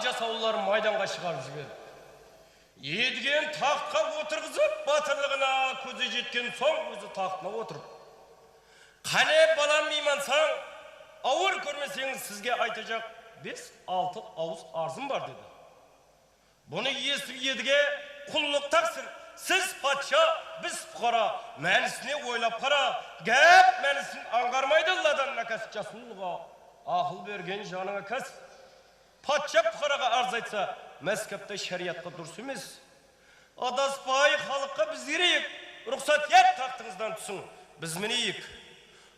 жасауларын майданға шығарып жіберді. Едіген таққа отырғызып, батырлығына көзі жеткен соң өзі тақтына отырып. Қане балам меймансаң, ауыр көрмесеңіз сізге айтacak 5-6 ауыз арзым бар деді. Бұны естіп едіге құллық тақсыр. Сіз патша, біз бұқара, мәнісіне ойлап қара, гәп мәнісін аңғармайды Алладан накас жасулыға, ақыл берген жаныңа кәс. Патша бұқараға арз айтса, мәскепте шариатқа дұрыс емес. Адаспай халыққа біз ерейік, рұқсат ет тақтыңыздан түсің, біз мінейік.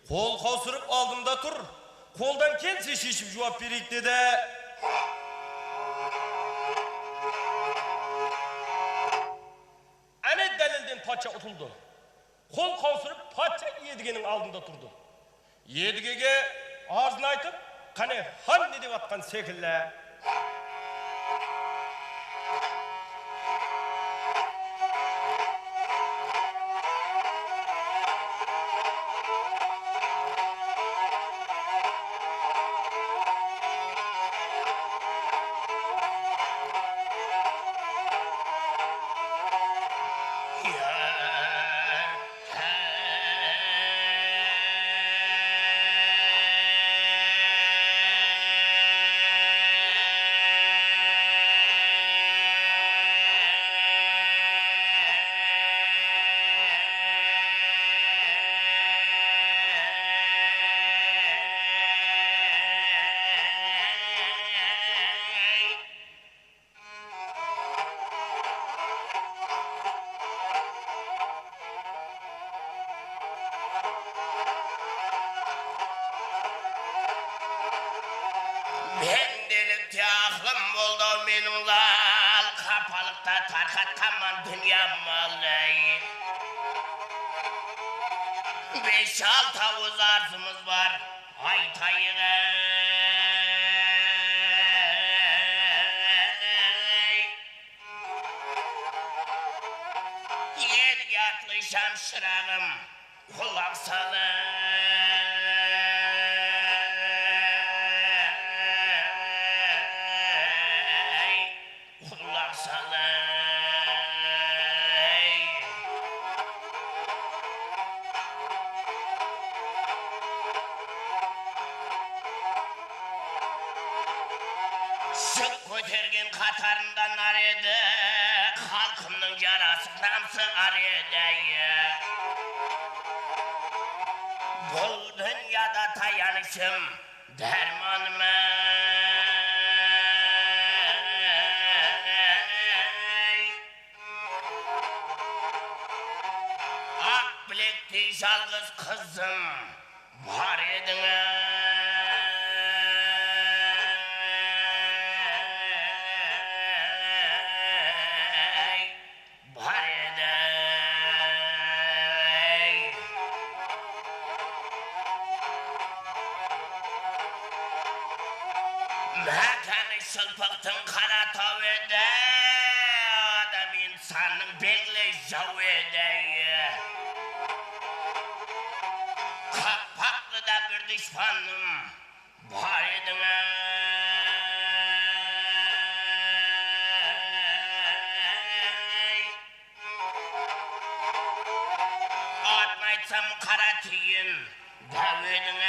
Қол қаусырып алдымда тұр, қолдан келсе шешіп жауап берейік деді. Әне дәлелден патша ұтылды. Қол қаусырып патша Едігенің алдында тұрды. Едігеге арзын айтып, қане хан не деп атқан секілді. Mendelikte aklım oldu menin lal, kapalıkta tarkatkaman dünya malay. 5-6 avuz arzımız var, aytayın Yedi atlıysam şırağım, kulak salın. Sık көтерген қатарından ар еді, халқымның жарасы намсы ар еді. Бұл дүнияда таянышым дәрманым. Ақ білекті жалғыз қызым бар едің. Мәкәні шылпықтың қара тау еді, адам инсанның беглей жау еді. Қаппақты да бір дұшпаным бар едің. Атын айтсам қара түйін дәу едің.